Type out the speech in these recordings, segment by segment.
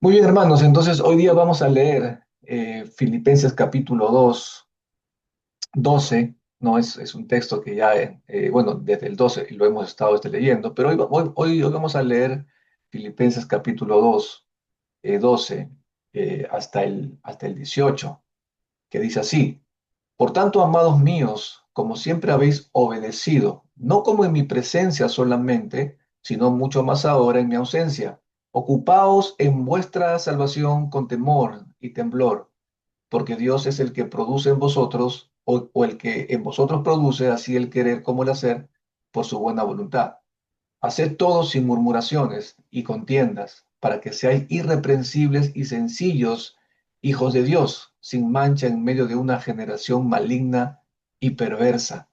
Muy bien, hermanos. Entonces, hoy día vamos a leer Filipenses capítulo 2, 12. No es un texto que ya, bueno, desde el 12 lo hemos estado leyendo, pero hoy vamos a leer Filipenses capítulo 2, 12, hasta el 18, que dice así: Por tanto, amados míos, como siempre habéis obedecido, no como en mi presencia solamente, sino mucho más ahora en mi ausencia, ocupaos en vuestra salvación con temor y temblor, porque Dios es el que produce en vosotros, o el que en vosotros produce así el querer como el hacer, por su buena voluntad. Haced todo sin murmuraciones y contiendas, para que seáis irreprensibles y sencillos, hijos de Dios, sin mancha en medio de una generación maligna y perversa,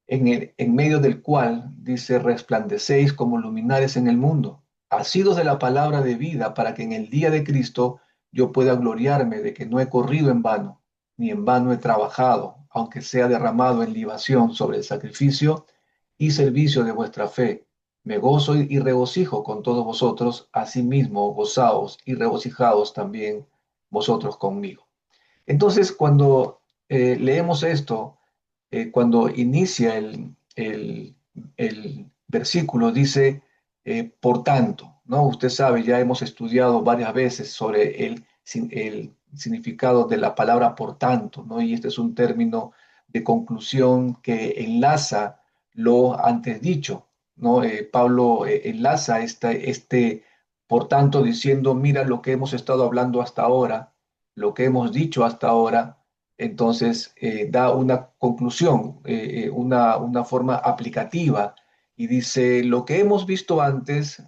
en medio del cual, dice, resplandecéis como luminares en el mundo, asidos de la palabra de vida, para que en el día de Cristo yo pueda gloriarme de que no he corrido en vano, ni en vano he trabajado, aunque sea derramado en libación sobre el sacrificio y servicio de vuestra fe. Me gozo y regocijo con todos vosotros, asimismo gozaos y regocijaos también vosotros conmigo. Entonces, cuando leemos esto, cuando inicia el versículo, dice, por tanto, ¿no? Usted sabe, ya hemos estudiado varias veces sobre el significado de la palabra por tanto, ¿no? Y este es un término de conclusión que enlaza lo antes dicho, ¿no? Pablo enlaza este por tanto diciendo, mira lo que hemos estado hablando hasta ahora, lo que hemos dicho hasta ahora. Entonces da una conclusión, una forma aplicativa, y dice, lo que hemos visto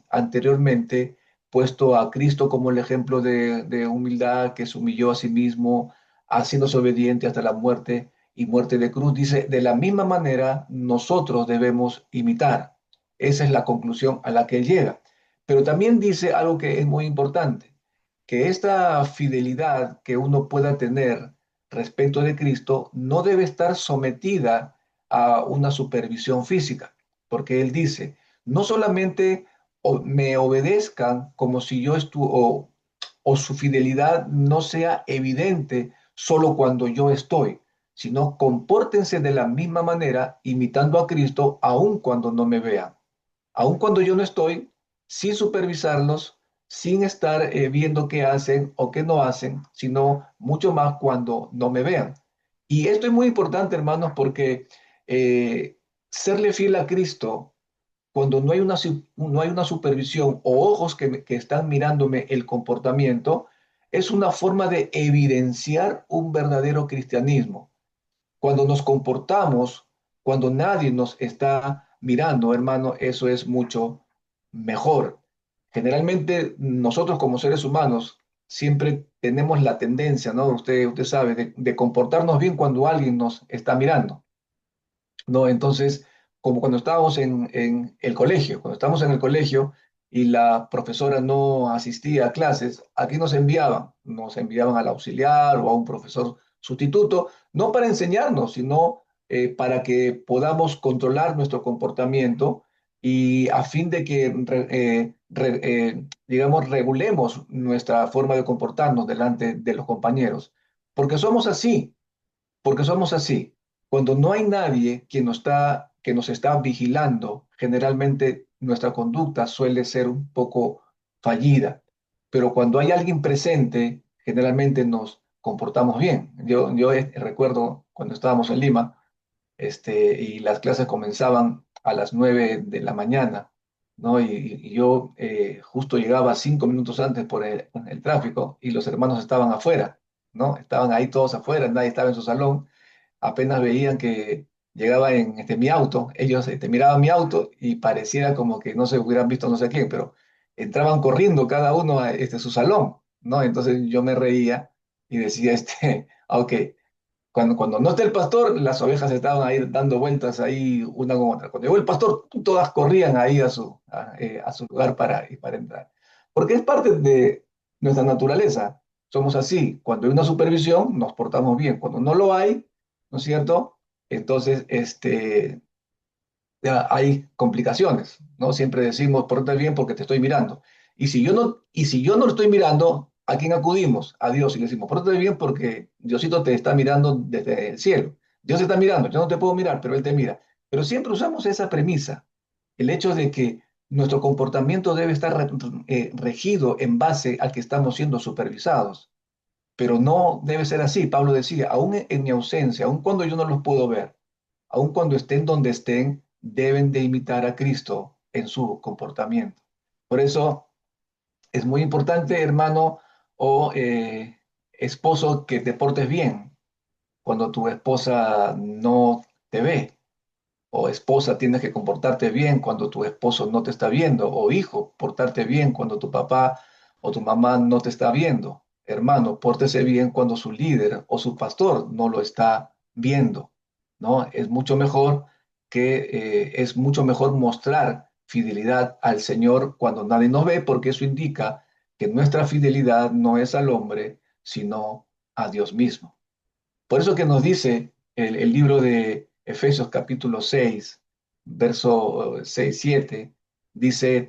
anteriormente, puesto a Cristo como el ejemplo de humildad, que se humilló a sí mismo, haciéndose obediente hasta la muerte y muerte de cruz, dice, de la misma manera nosotros debemos imitar. Esa es la conclusión a la que él llega. Pero también dice algo que es muy importante, que esta fidelidad que uno pueda tener respecto de Cristo no debe estar sometida a una supervisión física, porque Él dice, no solamente me obedezcan como si yo estuviera, o su fidelidad no sea evidente solo cuando yo estoy, sino compórtense de la misma manera, imitando a Cristo, aun cuando no me vean, aun cuando yo no estoy, sin supervisarlos, sin estar viendo qué hacen o qué no hacen, sino mucho más cuando no me vean. Y esto es muy importante, hermanos, porque eh, serle fiel a Cristo cuando no hay una supervisión o ojos que están mirándome el comportamiento, es una forma de evidenciar un verdadero cristianismo. Cuando nos comportamos, cuando nadie nos está mirando, hermano, eso es mucho mejor. Generalmente nosotros como seres humanos siempre tenemos la tendencia, ¿no? Usted sabe, de comportarnos bien cuando alguien nos está mirando, ¿no? Entonces, como cuando estábamos en el colegio, cuando estábamos en el colegio y la profesora no asistía a clases, aquí nos enviaban al auxiliar o a un profesor sustituto, no para enseñarnos, sino para que podamos controlar nuestro comportamiento y a fin de que, digamos, regulemos nuestra forma de comportarnos delante de los compañeros. Porque somos así, porque somos así. Cuando no hay nadie que nos está vigilando, generalmente nuestra conducta suele ser un poco fallida. Pero cuando hay alguien presente, generalmente nos comportamos bien. Yo recuerdo cuando estábamos en Lima, y las clases comenzaban a las 9 de la mañana, ¿no? Y yo justo llegaba 5 minutos antes por el tráfico y los hermanos estaban afuera, ¿no? Estaban ahí todos afuera, nadie estaba en su salón. Apenas veían que llegaba en mi auto, ellos miraban mi auto y pareciera como que no se hubieran visto no sé quién, pero entraban corriendo cada uno a su salón, ¿no? Entonces yo me reía y decía, ok, cuando no está el pastor, las ovejas estaban ahí dando vueltas ahí una con otra. Cuando llegó el pastor, todas corrían ahí a su lugar para entrar. Porque es parte de nuestra naturaleza. Somos así. Cuando hay una supervisión, nos portamos bien. Cuando no lo hay, ¿no es cierto? Entonces, ya hay complicaciones, ¿no? Siempre decimos, portate bien porque te estoy mirando. Y si yo no lo estoy mirando, ¿a quién acudimos? A Dios y le decimos, pórtate bien porque Diosito te está mirando desde el cielo. Dios te está mirando, yo no te puedo mirar, pero Él te mira. Pero siempre usamos esa premisa, el hecho de que nuestro comportamiento debe estar regido en base a que estamos siendo supervisados. Pero no debe ser así. Pablo decía, aún en mi ausencia, aún cuando yo no los puedo ver, aun cuando estén donde estén, deben de imitar a Cristo en su comportamiento. Por eso es muy importante, hermano o esposo, que te portes bien cuando tu esposa no te ve. O esposa, tienes que comportarte bien cuando tu esposo no te está viendo. O hijo, portarte bien cuando tu papá o tu mamá no te está viendo. Hermano, pórtese bien cuando su líder o su pastor no lo está viendo. ¿No? Es mucho mejor mostrar fidelidad al Señor cuando nadie nos ve, porque eso indica que nuestra fidelidad no es al hombre, sino a Dios mismo. Por eso que nos dice el libro de Efesios capítulo 6 verso 6 7 dice,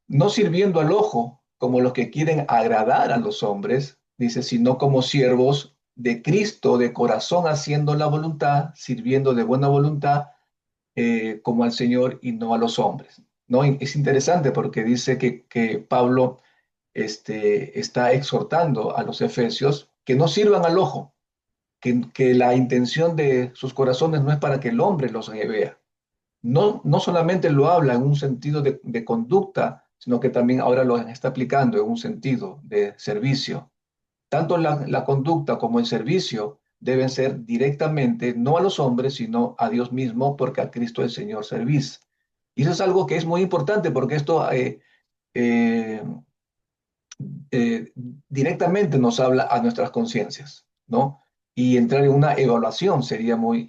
no sirviendo al ojo como los que quieren agradar a los hombres, dice, sino como siervos de Cristo, de corazón haciendo la voluntad, sirviendo de buena voluntad, como al Señor y no a los hombres. ¿No? Y es interesante porque dice que Pablo está exhortando a los efesios que no sirvan al ojo, que la intención de sus corazones no es para que el hombre los vea. No, no solamente lo habla en un sentido de conducta, sino que también ahora lo está aplicando en un sentido de servicio. Tanto la conducta como el servicio deben ser directamente, no a los hombres, sino a Dios mismo, porque a Cristo el Señor servís. Y eso es algo que es muy importante, porque esto eh, directamente nos habla a nuestras conciencias, ¿no? Y entrar en una evaluación sería muy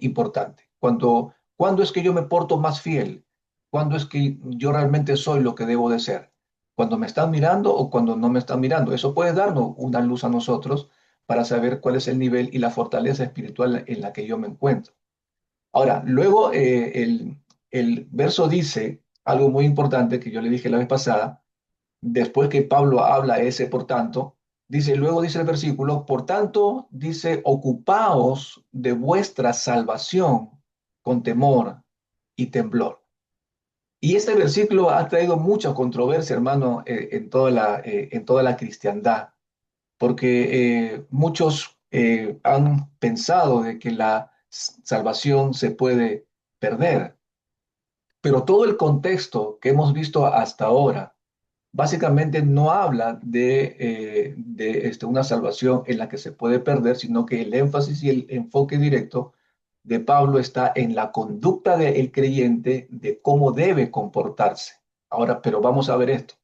importante. ¿Cuándo es que yo me porto más fiel? ¿Cuándo es que yo realmente soy lo que debo de ser? ¿Cuando me están mirando o cuando no me están mirando? Eso puede darnos una luz a nosotros para saber cuál es el nivel y la fortaleza espiritual en la que yo me encuentro. Ahora, luego el verso dice algo muy importante que yo le dije la vez pasada, después que Pablo habla ese por tanto, luego dice el versículo, por tanto, dice, ocupaos de vuestra salvación con temor y temblor. Y este versículo ha traído mucha controversia, hermano, en toda la cristiandad, porque muchos han pensado de que la salvación se puede perder, pero todo el contexto que hemos visto hasta ahora básicamente no habla de una salvación en la que se puede perder, sino que el énfasis y el enfoque directo de Pablo está en la conducta del creyente, de cómo debe comportarse. Ahora, pero vamos a ver esto.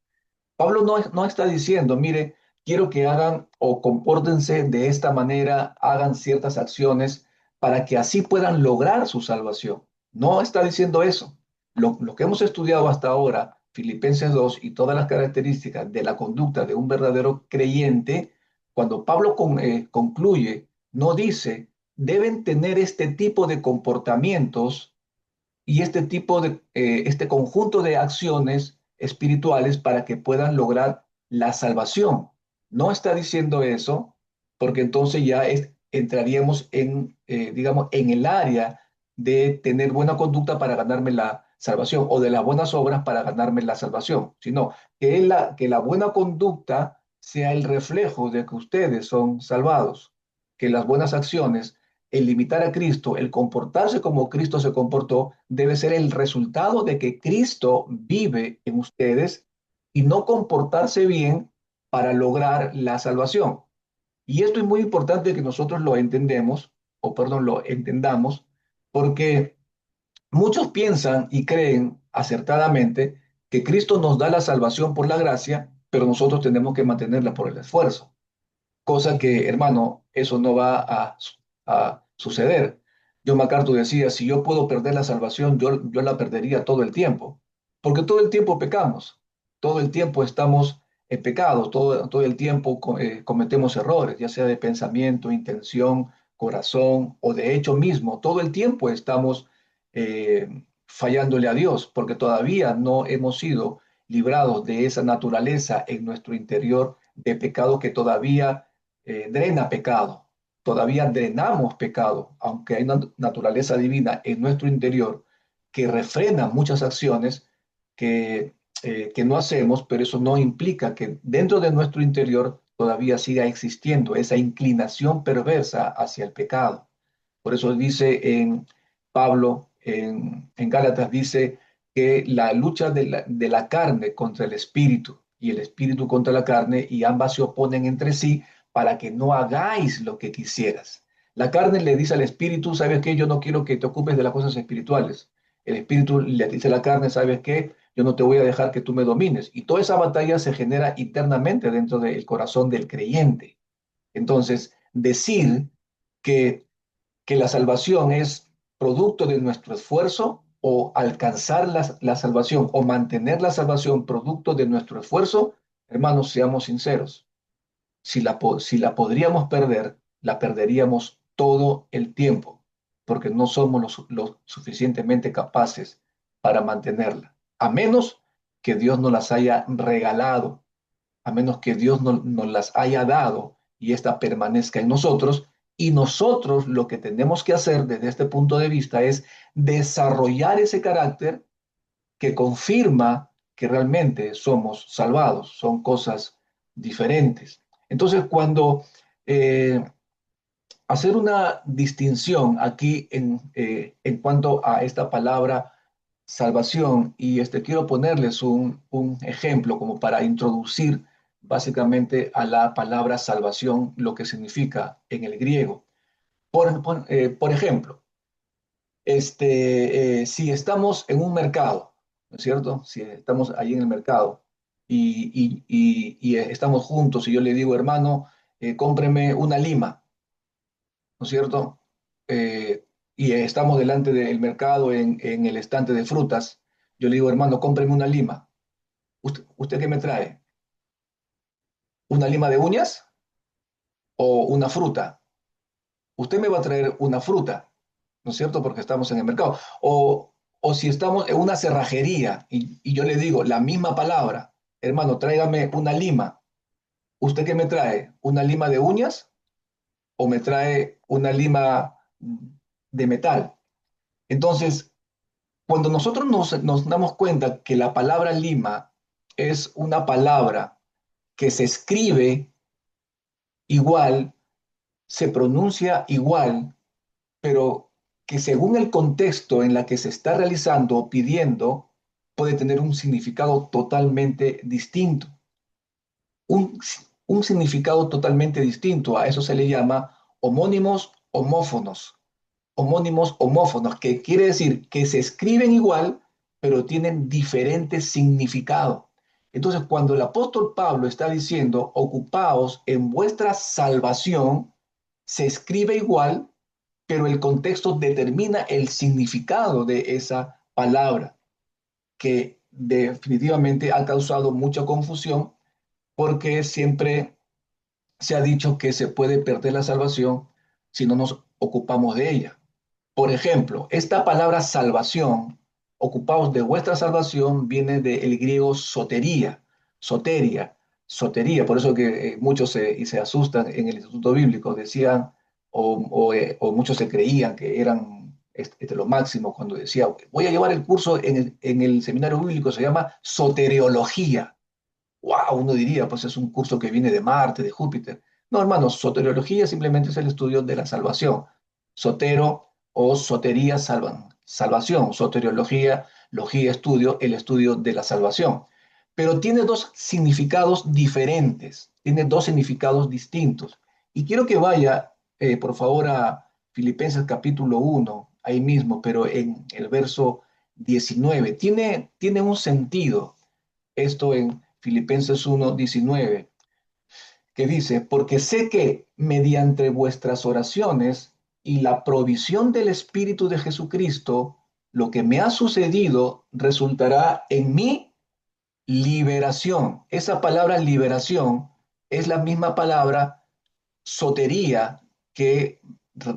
Pablo no está diciendo, mire, quiero que hagan o compórtense de esta manera, hagan ciertas acciones para que así puedan lograr su salvación. No está diciendo eso. Lo que hemos estudiado hasta ahora, Filipenses 2 y todas las características de la conducta de un verdadero creyente, cuando Pablo concluye, no dice, deben tener este tipo de comportamientos y este conjunto de acciones espirituales para que puedan lograr la salvación. No está diciendo eso, porque entonces ya entraríamos digamos, en el área de tener buena conducta para ganarme la salvación o de las buenas obras para ganarme la salvación, sino que la buena conducta sea el reflejo de que ustedes son salvados, que las buenas acciones, el limitar a Cristo, el comportarse como Cristo se comportó, debe ser el resultado de que Cristo vive en ustedes y no comportarse bien para lograr la salvación. Y esto es muy importante que nosotros lo entendemos, o perdón, lo entendamos, porque muchos piensan y creen acertadamente que Cristo nos da la salvación por la gracia, pero nosotros tenemos que mantenerla por el esfuerzo. Cosa que, hermano, eso no va a suceder. John MacArthur decía, si yo puedo perder la salvación, yo la perdería todo el tiempo, porque todo el tiempo pecamos, todo el tiempo estamos en pecados, todo el tiempo cometemos errores, ya sea de pensamiento, intención, corazón o de hecho mismo, todo el tiempo estamos fallándole a Dios, porque todavía no hemos sido librados de esa naturaleza en nuestro interior de pecado que todavía drena pecado. Todavía drenamos pecado, aunque hay una naturaleza divina en nuestro interior que refrena muchas acciones que no hacemos, pero eso no implica que dentro de nuestro interior todavía siga existiendo esa inclinación perversa hacia el pecado. Por eso dice en Pablo, en Gálatas, dice que la lucha de la carne contra el espíritu y el espíritu contra la carne, y ambas se oponen entre sí para que no hagáis lo que quisieras. La carne le dice al espíritu, ¿sabes qué? Yo no quiero que te ocupes de las cosas espirituales. El espíritu le dice a la carne, ¿sabes qué? Yo no te voy a dejar que tú me domines. Y toda esa batalla se genera internamente dentro del corazón del creyente. Entonces, decir que la salvación es producto de nuestro esfuerzo o alcanzar la salvación o mantener la salvación producto de nuestro esfuerzo, hermanos, seamos sinceros. Si la podríamos perder, la perderíamos todo el tiempo, porque no somos lo suficientemente capaces para mantenerla, a menos que Dios nos las haya regalado, a menos que Dios nos las haya dado y ésta permanezca en nosotros. Y nosotros lo que tenemos que hacer desde este punto de vista es desarrollar ese carácter que confirma que realmente somos salvados. Son cosas diferentes. Entonces, cuando eh, hacer una distinción aquí en cuanto a esta palabra salvación, y quiero ponerles un ejemplo como para introducir básicamente a la palabra salvación, lo que significa en el griego. Por ejemplo, si estamos en un mercado, ¿no es cierto? Si estamos ahí en el mercado y estamos juntos y yo le digo, hermano, cómpreme una lima, ¿no es cierto? Y estamos delante del mercado en el estante de frutas. Yo le digo, hermano, cómpreme una lima. ¿Usted qué me trae? ¿Una lima de uñas o una fruta? Usted me va a traer una fruta, ¿no es cierto? Porque estamos en el mercado. O si estamos en una cerrajería y yo le digo la misma palabra, hermano, tráigame una lima. ¿Usted qué me trae? ¿Una lima de uñas o me trae una lima de metal? Entonces, cuando nosotros nos damos cuenta que la palabra lima es una palabra que se escribe igual, se pronuncia igual, pero que según el contexto en la que se está realizando o pidiendo, puede tener un significado totalmente distinto. Un, un significado totalmente distinto. A eso se le llama homónimos homófonos. Homónimos homófonos, que quiere decir que se escriben igual, pero tienen diferente significado. Entonces, cuando el apóstol Pablo está diciendo, ocupaos en vuestra salvación, se escribe igual, pero el contexto determina el significado de esa palabra, que definitivamente ha causado mucha confusión porque siempre se ha dicho que se puede perder la salvación si no nos ocupamos de ella. Por ejemplo, esta palabra salvación, ocupaos de vuestra salvación, viene del griego sotería, soteria, sotería. Por eso que muchos se asustan en el Instituto Bíblico, decían, o muchos se creían que eran lo máximo cuando decía, voy a llevar el curso en el seminario bíblico, se llama soteriología. Wow, uno diría, pues es un curso que viene de Marte, de Júpiter. No, hermanos, soteriología simplemente es el estudio de la salvación. Sotero o sotería salvación. Soteriología, logía, estudio, el estudio de la salvación. Pero tiene dos significados diferentes, tiene dos significados distintos. Y quiero que vaya, por favor, a Filipenses capítulo 1, ahí mismo, pero en el verso 19. Tiene un sentido esto en Filipenses 1:19, que dice, porque sé que mediante vuestras oraciones y la provisión del Espíritu de Jesucristo, lo que me ha sucedido resultará en mi liberación. Esa palabra liberación es la misma palabra sotería que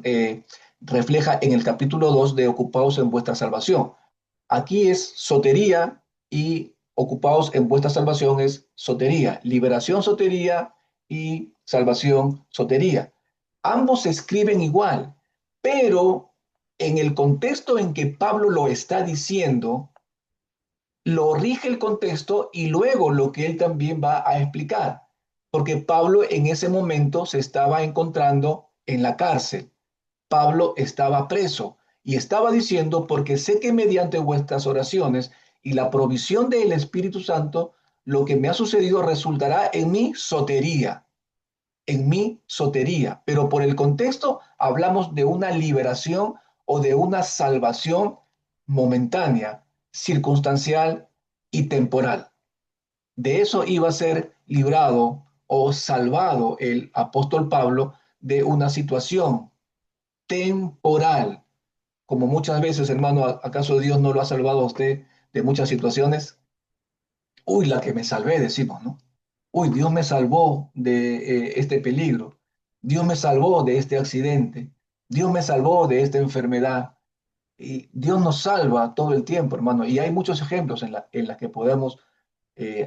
eh, refleja en el capítulo 2 de Ocupados en vuestra salvación. Aquí es sotería y ocupados en vuestra salvación es sotería, liberación sotería y salvación sotería. Ambos se escriben igual, pero en el contexto en que Pablo lo está diciendo, lo rige el contexto y luego lo que él también va a explicar, porque Pablo en ese momento se estaba encontrando en la cárcel. Pablo estaba preso y estaba diciendo, porque sé que mediante vuestras oraciones y la provisión del Espíritu Santo, lo que me ha sucedido resultará en mi sotería. Pero por el contexto hablamos de una liberación o de una salvación momentánea, circunstancial y temporal. De eso iba a ser librado o salvado el apóstol Pablo de una situación temporal. Como muchas veces, hermano, ¿acaso Dios no lo ha salvado a usted de muchas situaciones? Uy, la que me salvé, decimos, ¿no? Uy, Dios me salvó de este peligro. Dios me salvó de este accidente. Dios me salvó de esta enfermedad. Y Dios nos salva todo el tiempo, hermano. Y hay muchos ejemplos en las que podemos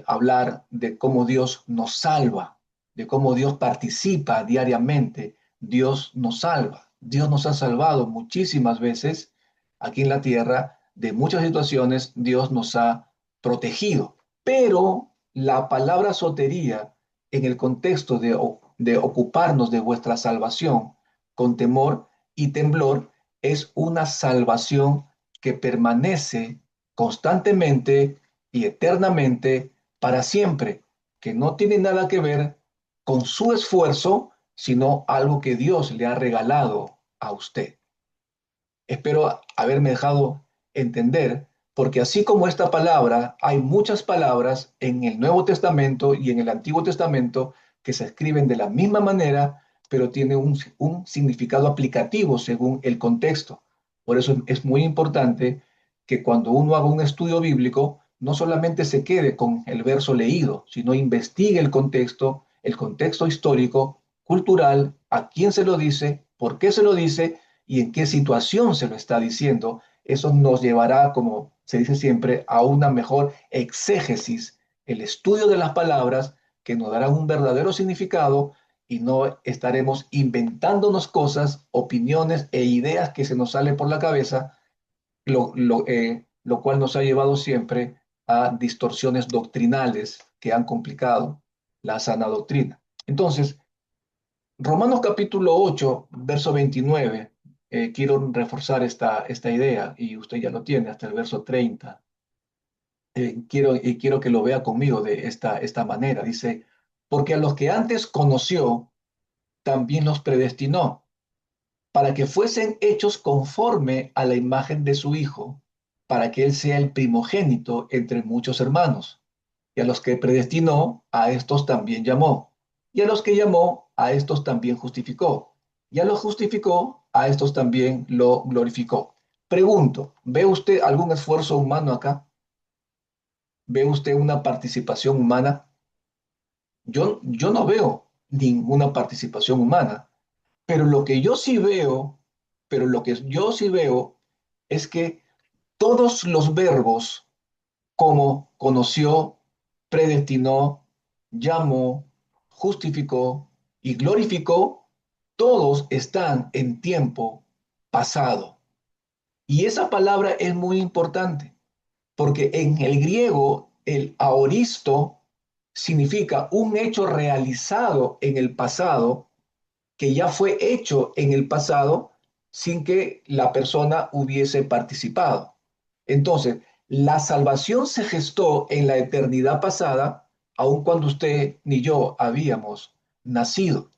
hablar de cómo Dios nos salva, de cómo Dios participa diariamente. Dios nos salva. Dios nos ha salvado muchísimas veces aquí en la tierra de muchas situaciones. Dios nos ha protegido. Pero la palabra sotería en el contexto de ocuparnos de vuestra salvación con temor y temblor es una salvación que permanece constantemente y eternamente para siempre, que no tiene nada que ver con su esfuerzo, sino algo que Dios le ha regalado a usted. Espero haberme dejado entender, porque así como esta palabra, hay muchas palabras en el Nuevo Testamento y en el Antiguo Testamento que se escriben de la misma manera, pero tienen un significado aplicativo según el contexto. Por eso es muy importante que cuando uno haga un estudio bíblico, no solamente se quede con el verso leído, sino investigue el contexto histórico, cultural, a quién se lo dice, por qué se lo dice y en qué situación se lo está diciendo. Eso nos llevará, como se dice siempre, a una mejor exégesis, el estudio de las palabras que nos darán un verdadero significado y no estaremos inventándonos cosas, opiniones e ideas que se nos salen por la cabeza, lo cual nos ha llevado siempre a distorsiones doctrinales que han complicado la sana doctrina. Entonces, Romanos capítulo 8 verso 29, quiero reforzar esta idea y usted ya lo tiene hasta el verso 30. Quiero que lo vea conmigo de esta manera. Dice, porque a los que antes conoció, también los predestinó para que fuesen hechos conforme a la imagen de su Hijo, para que Él sea el primogénito entre muchos hermanos. Y a los que predestinó, a estos también llamó. Y a los que llamó, a estos también justificó. Y a los justificó, a estos también lo glorificó. Pregunto, ¿ve usted algún esfuerzo humano acá? ¿Ve usted una participación humana? Yo no veo ninguna participación humana. Pero lo que yo sí veo, pero lo que yo sí veo es que todos los verbos como conoció, predestinó, llamó, justificó y glorificó, todos están en tiempo pasado. Y esa palabra es muy importante porque en el griego el aoristo significa un hecho realizado en el pasado que ya fue hecho en el pasado sin que la persona hubiese participado. Entonces, la salvación se gestó en la eternidad pasada, aun cuando usted ni yo habíamos nacido.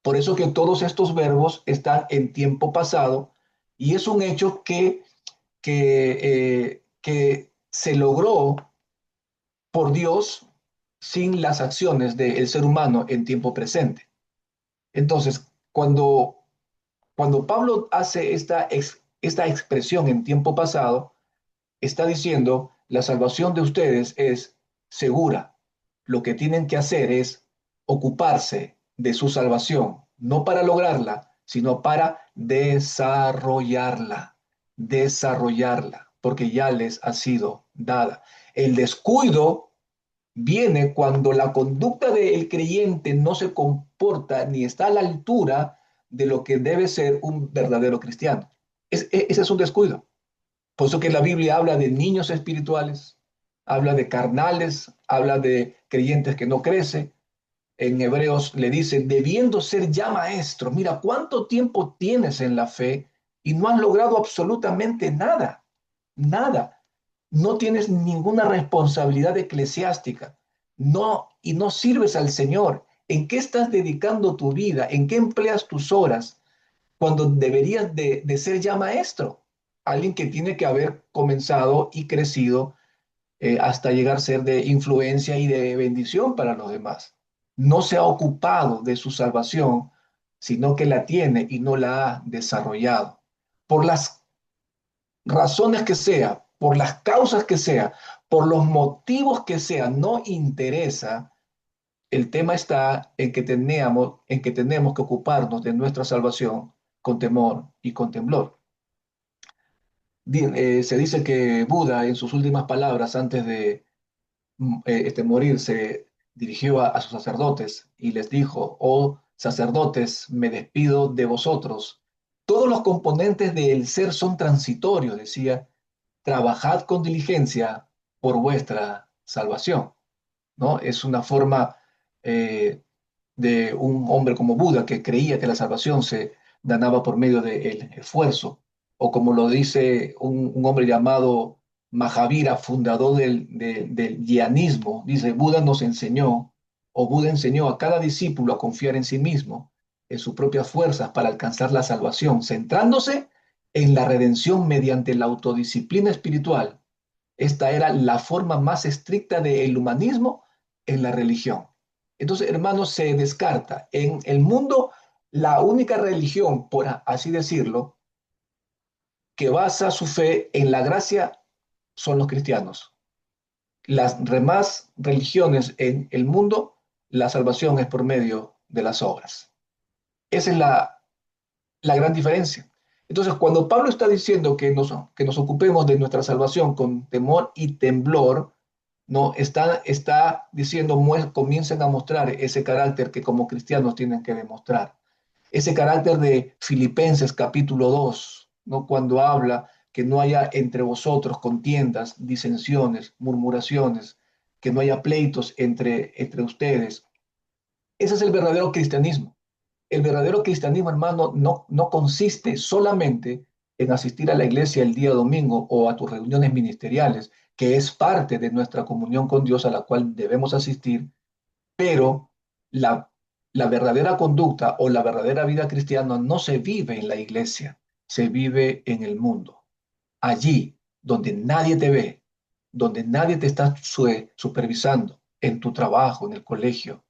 Por eso que todos estos verbos están en tiempo pasado y es un hecho que se logró por Dios sin las acciones del ser humano en tiempo presente. Entonces, cuando Pablo hace esta expresión en tiempo pasado, está diciendo, la salvación de ustedes es segura. Lo que tienen que hacer es ocuparse de su salvación, no para lograrla, sino para desarrollarla, porque ya les ha sido dada. El descuido viene cuando la conducta del creyente no se comporta ni está a la altura de lo que debe ser un verdadero cristiano. Ese es un descuido. Por eso que la Biblia habla de niños espirituales, habla de carnales, habla de creyentes que no crecen. En Hebreos le dice, debiendo ser ya maestro, mira cuánto tiempo tienes en la fe y no has logrado absolutamente nada, nada. No tienes ninguna responsabilidad eclesiástica, no, y no sirves al Señor. ¿En qué estás dedicando tu vida? ¿En qué empleas tus horas cuando deberías de ser ya maestro? Alguien que tiene que haber comenzado y crecido hasta llegar a ser de influencia y de bendición para los demás. No se ha ocupado de su salvación, sino que la tiene y no la ha desarrollado. Por las razones que sea, por las causas que sea, por los motivos que sea, no interesa. El tema está en que tenemos que ocuparnos de nuestra salvación con temor y con temblor. Se dice que Buda, en sus últimas palabras, antes de morir, se dirigió a sus sacerdotes y les dijo, oh sacerdotes, me despido de vosotros. Todos los componentes del ser son transitorios, decía, trabajad con diligencia por vuestra salvación, ¿no? Es una forma eh, de un hombre como Buda que creía que la salvación se ganaba por medio del esfuerzo, o como lo dice un hombre llamado Mahavira, fundador del guianismo, dice, Buda nos enseñó, o Buda enseñó a cada discípulo a confiar en sí mismo, en sus propias fuerzas para alcanzar la salvación, centrándose en la redención mediante la autodisciplina espiritual. Esta era la forma más estricta del humanismo en la religión. Entonces, hermanos, se descarta en el mundo la única religión, por así decirlo, que basa su fe en la gracia son los cristianos. Las demás religiones en el mundo, la salvación es por medio de las obras. Esa es la gran diferencia. Entonces, cuando Pablo está diciendo que nos ocupemos de nuestra salvación con temor y temblor, no está diciendo, comiencen a mostrar ese carácter que como cristianos tienen que demostrar. Ese carácter de Filipenses capítulo 2, ¿no? Cuando habla que no haya entre vosotros contiendas, disensiones, murmuraciones, que no haya pleitos entre ustedes. Ese es el verdadero cristianismo. El verdadero cristianismo, hermano, no consiste solamente en asistir a la iglesia el día domingo o a tus reuniones ministeriales, que es parte de nuestra comunión con Dios a la cual debemos asistir, pero la, la verdadera conducta o la verdadera vida cristiana no se vive en la iglesia, se vive en el mundo. Allí donde nadie te ve, donde nadie te está supervisando, en tu trabajo, en el colegio,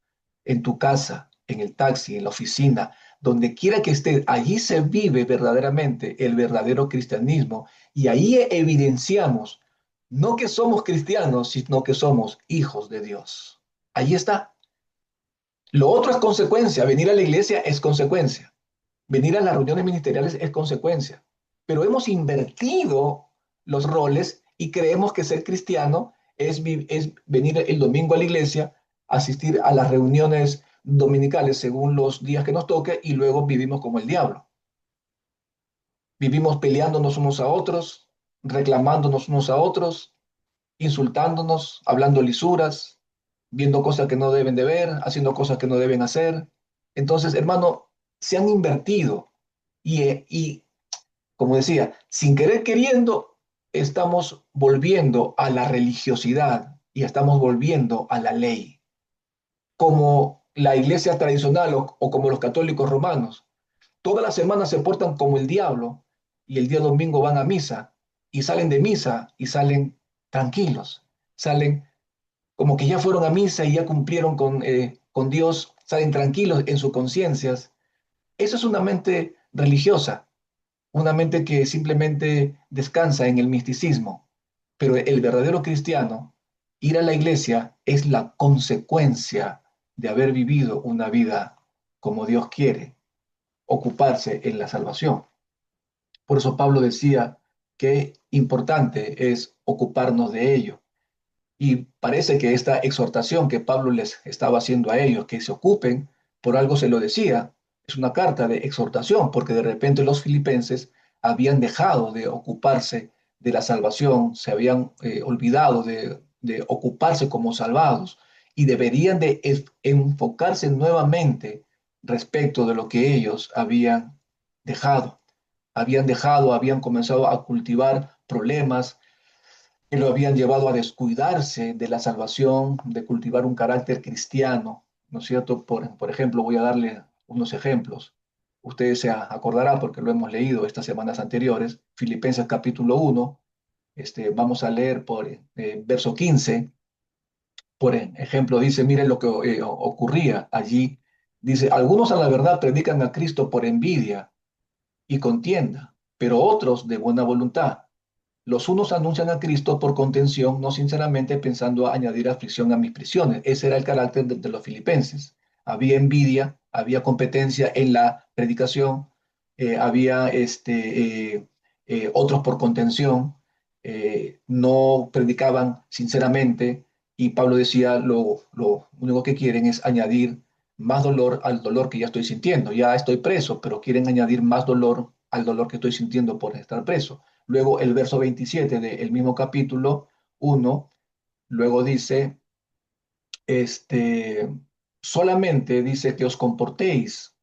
en tu casa, en el taxi, en la oficina, donde quiera que estés, allí se vive verdaderamente el verdadero cristianismo y ahí evidenciamos no que somos cristianos, sino que somos hijos de Dios. Allí está. Lo otro es consecuencia. Venir a la iglesia es consecuencia. Venir a las reuniones ministeriales es consecuencia. Pero hemos invertido los roles y creemos que ser cristiano es venir el domingo a la iglesia, asistir a las reuniones dominicales según los días que nos toque y luego vivimos como el diablo. Vivimos peleándonos unos a otros, reclamándonos unos a otros, insultándonos, hablando lisuras, viendo cosas que no deben de ver, haciendo cosas que no deben hacer. Entonces, hermano, se han invertido y como decía, sin querer queriendo, estamos volviendo a la religiosidad y estamos volviendo a la ley, como la iglesia tradicional o como los católicos romanos. Todas las semanas se portan como el diablo y el día domingo van a misa y salen de misa y salen tranquilos, salen como que ya fueron a misa y ya cumplieron con Dios, salen tranquilos en sus conciencias. Eso es una mente religiosa, una mente que simplemente descansa en el misticismo. Pero el verdadero cristiano, ir a la iglesia es la consecuencia de haber vivido una vida como Dios quiere, ocuparse en la salvación. Por eso Pablo decía que importante es ocuparnos de ello. Y parece que esta exhortación que Pablo les estaba haciendo a ellos, que se ocupen, por algo se lo decía, es una carta de exhortación, porque de repente los filipenses habían dejado de ocuparse de la salvación, se habían olvidado de ocuparse como salvados y deberían de enfocarse nuevamente respecto de lo que ellos dejado. Habían comenzado a cultivar problemas que lo habían llevado a descuidarse de la salvación, de cultivar un carácter cristiano, ¿no es cierto? Por ejemplo, voy a darle unos ejemplos. Ustedes se acordarán porque lo hemos leído estas semanas anteriores, Filipenses capítulo 1, vamos a leer por verso 15, por ejemplo, dice, miren lo que ocurría allí. Dice, algunos a la verdad predican a Cristo por envidia y contienda, pero otros de buena voluntad. Los unos anuncian a Cristo por contención, no sinceramente pensando añadir aflicción a mis prisiones. Ese era el carácter de los filipenses. Había envidia, había competencia en la predicación, había otros por contención, no predicaban sinceramente y Pablo decía, lo único que quieren es añadir más dolor al dolor que ya estoy sintiendo. Ya estoy preso, pero quieren añadir más dolor al dolor que estoy sintiendo por estar preso. Luego el verso 27 del mismo capítulo 1, luego dice, este, solamente dice que os comportéis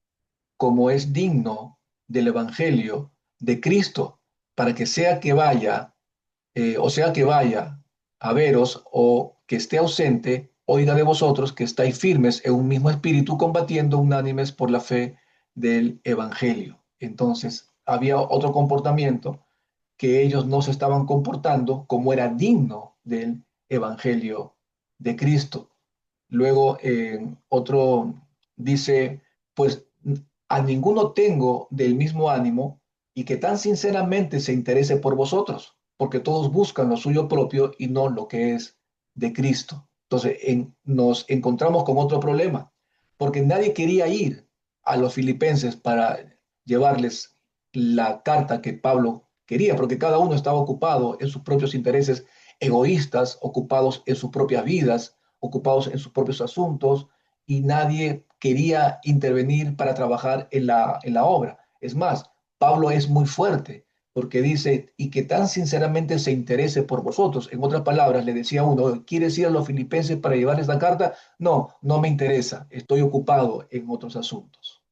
como es digno del Evangelio de Cristo, para que sea que vaya, o sea que vaya a veros o que esté ausente, oiga de vosotros que estáis firmes en un mismo espíritu, combatiendo unánimes por la fe del Evangelio. Entonces, había otro comportamiento que ellos no se estaban comportando como era digno del Evangelio de Cristo. Luego, otro dice, pues a ninguno tengo del mismo ánimo y que tan sinceramente se interese por vosotros, porque todos buscan lo suyo propio y no lo que es de Cristo. Entonces, nos encontramos con otro problema, porque nadie quería ir a los filipenses para llevarles la carta que Pablo quería, porque cada uno estaba ocupado en sus propios intereses egoístas, ocupados en sus propias vidas, ocupados en sus propios asuntos y nadie quería intervenir para trabajar en la obra. Es más, Pablo es muy fuerte porque dice, y que tan sinceramente se interese por vosotros. En otras palabras, le decía uno, ¿quieres ir a los filipenses para llevarles la carta? No, no me interesa, estoy ocupado en otros asuntos.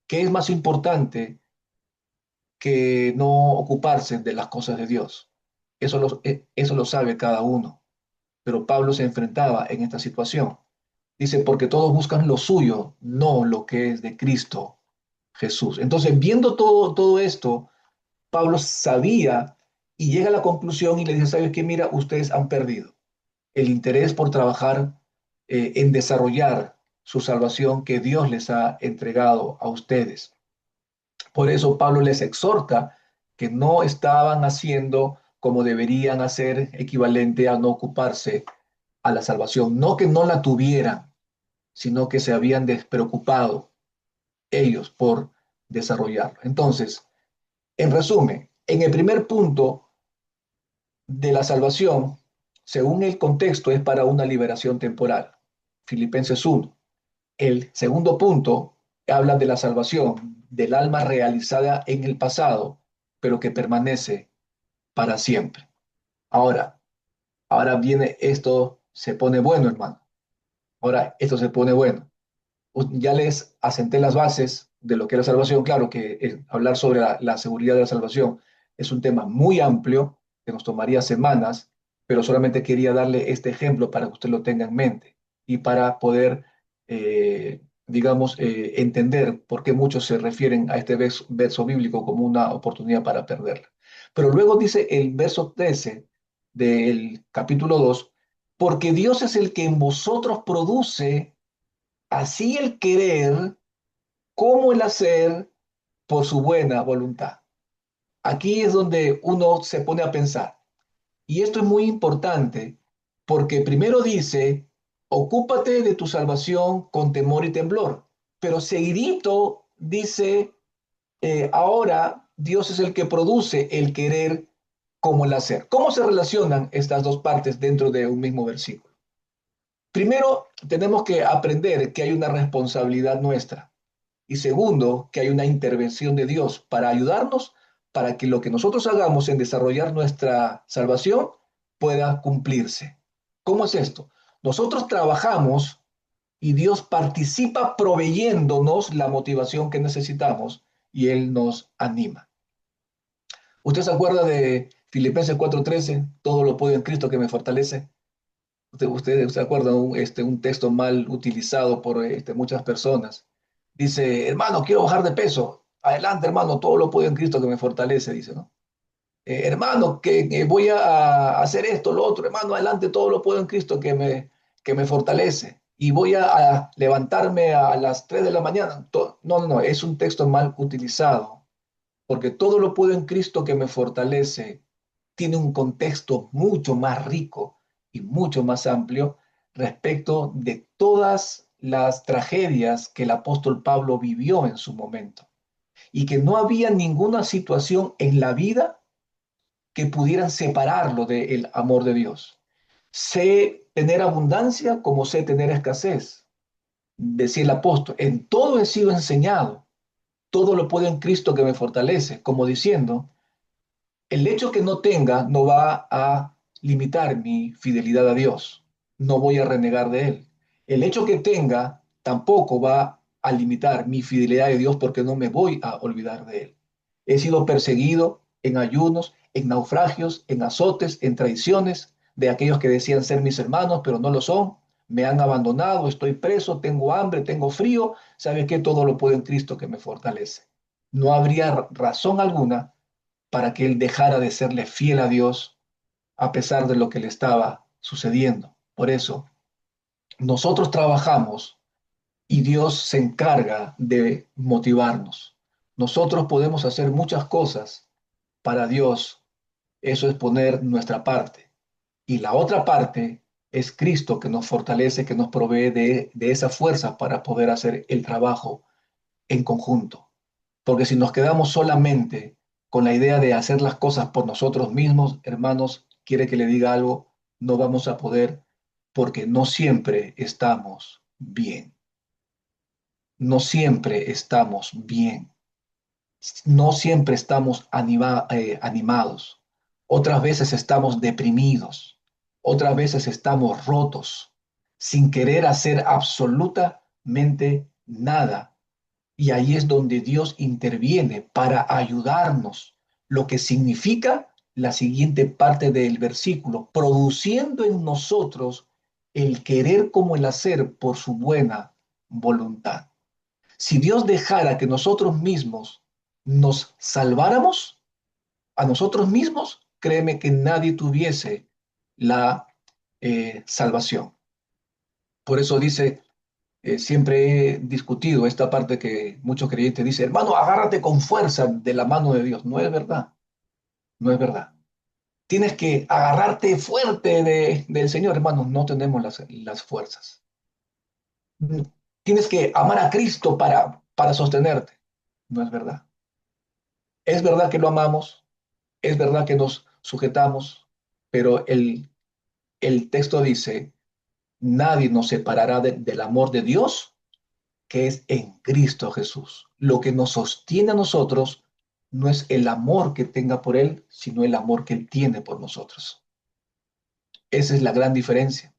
¿Qué es más importante que no ocuparse de las cosas de Dios? Eso lo sabe cada uno, pero Pablo se enfrentaba en esta situación. Dice, porque todos buscan lo suyo, no lo que es de Cristo Jesús. Entonces, viendo todo esto, Pablo sabía y llega a la conclusión y le dice, ¿sabes qué? Mira, ustedes han perdido el interés por trabajar en desarrollar su salvación que Dios les ha entregado a ustedes. Por eso Pablo les exhorta que no estaban haciendo como deberían hacer, equivalente a no ocuparse a la salvación, no que no la tuvieran, sino que se habían despreocupado ellos por desarrollarlo. Entonces, en resumen, en el primer punto de la salvación, según el contexto, es para una liberación temporal. Filipenses 1. El segundo punto habla de la salvación del alma realizada en el pasado, pero que permanece para siempre. Ahora, ahora viene esto, se pone bueno, hermano. Ahora esto se pone bueno. Ya les asenté las bases de lo que es la salvación. Claro que hablar sobre la seguridad de la salvación es un tema muy amplio que nos tomaría semanas, pero solamente quería darle este ejemplo para que usted lo tenga en mente y para poder, digamos, entender por qué muchos se refieren a este verso bíblico como una oportunidad para perderla. Pero luego dice el verso 13 del capítulo 2, porque Dios es el que en vosotros produce así el querer como el hacer por su buena voluntad. Aquí es donde uno se pone a pensar. Y esto es muy importante porque primero dice, ocúpate de tu salvación con temor y temblor. Pero seguidito dice, ahora Dios es el que produce el querer como el hacer. ¿Cómo se relacionan estas dos partes dentro de un mismo versículo? Primero, tenemos que aprender que hay una responsabilidad nuestra. Y segundo, que hay una intervención de Dios para ayudarnos para que lo que nosotros hagamos en desarrollar nuestra salvación pueda cumplirse. ¿Cómo es esto? Nosotros trabajamos y Dios participa proveyéndonos la motivación que necesitamos y Él nos anima. ¿Usted se acuerda de Filipenses 4:13? Todo lo puedo en Cristo que me fortalece. ¿Usted se acuerda un texto mal utilizado por muchas personas? Dice, hermano, quiero bajar de peso. Adelante, hermano, todo lo puedo en Cristo que me fortalece, dice, ¿no? Hermano, que voy a hacer esto, lo otro, hermano, adelante, todo lo puedo en Cristo que me fortalece. Y voy a levantarme a las 3 de la mañana. No, no, no, es un texto mal utilizado, porque todo lo puedo en Cristo que me fortalece tiene un contexto mucho más rico y mucho más amplio respecto de todas las tragedias que el apóstol Pablo vivió en su momento y que no había ninguna situación en la vida que pudieran separarlo del amor de Dios. Sé tener abundancia como sé tener escasez, decía el apóstol. En todo he sido enseñado, todo lo puedo en Cristo que me fortalece, como diciendo, el hecho que no tenga no va a limitar mi fidelidad a Dios. No voy a renegar de Él. El hecho que tenga tampoco va a limitar mi fidelidad a Dios porque no me voy a olvidar de Él. He sido perseguido en ayunos, en naufragios, en azotes, en traiciones de aquellos que decían ser mis hermanos, pero no lo son. Me han abandonado, estoy preso, tengo hambre, tengo frío. ¿Sabe qué? Todo lo puedo en Cristo que me fortalece. No habría razón alguna para que él dejara de serle fiel a Dios a pesar de lo que le estaba sucediendo. Por eso, nosotros trabajamos y Dios se encarga de motivarnos. Nosotros podemos hacer muchas cosas para Dios, eso es poner nuestra parte. Y la otra parte es Cristo que nos fortalece, que nos provee de esa fuerza para poder hacer el trabajo en conjunto. Porque si nos quedamos solamente con la idea de hacer las cosas por nosotros mismos, hermanos, quiere que le diga algo, no vamos a poder porque no siempre estamos bien. No siempre estamos bien. No siempre estamos animados. Otras veces estamos deprimidos. Otras veces estamos rotos, sin querer hacer absolutamente nada, y ahí es donde Dios interviene para ayudarnos, lo que significa la siguiente parte del versículo, produciendo en nosotros el querer como el hacer por su buena voluntad. Si Dios dejara que nosotros mismos nos salváramos a nosotros mismos, créeme que nadie tuviese la salvación. Por eso dice, siempre he discutido esta parte que muchos creyentes dicen, hermano, agárrate con fuerza de la mano de Dios. No es verdad, no es verdad. Tienes que agarrarte fuerte del Señor, hermano. No tenemos las fuerzas. Tienes que amar a Cristo para sostenerte. No es verdad. Es verdad que lo amamos, es verdad que nos sujetamos, pero el texto dice, nadie nos separará del amor de Dios que es en Cristo Jesús. Lo que nos sostiene a nosotros no es el amor que tenga por Él, sino el amor que Él tiene por nosotros. Esa es la gran diferencia.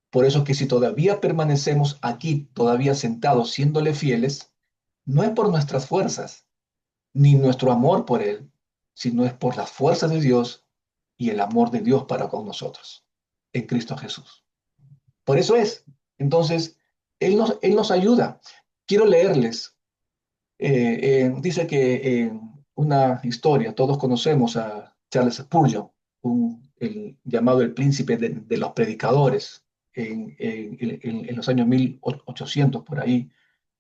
Por eso que si todavía permanecemos aquí, todavía sentados, siéndole fieles, no es por nuestras fuerzas, ni nuestro amor por Él, sino es por las fuerzas de Dios y el amor de Dios para con nosotros, en Cristo Jesús. Por eso es. Entonces, Él nos ayuda. Quiero leerles. Dice que en una historia, todos conocemos a Charles Spurgeon, el llamado el príncipe de los predicadores, en los años 1800 por ahí.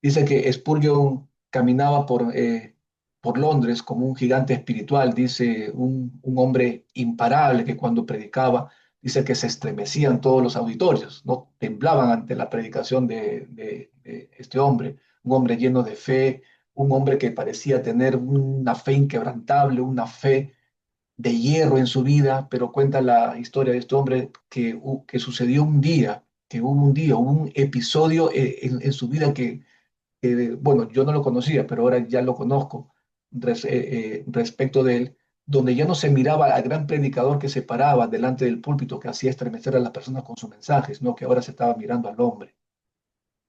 Dice que Spurgeon caminaba por Londres como un gigante espiritual, dice un hombre imparable que cuando predicaba, dice que se estremecían todos los auditorios, no temblaban ante la predicación de este hombre, un hombre lleno de fe, un hombre que parecía tener una fe inquebrantable, una fe de hierro en su vida, pero cuenta la historia de este hombre que sucedió un día, que hubo un episodio en su vida bueno, yo no lo conocía, pero ahora ya lo conozco respecto de él, donde ya no se miraba al gran predicador que se paraba delante del púlpito, que hacía estremecer a las personas con sus mensajes, no que ahora se estaba mirando al hombre,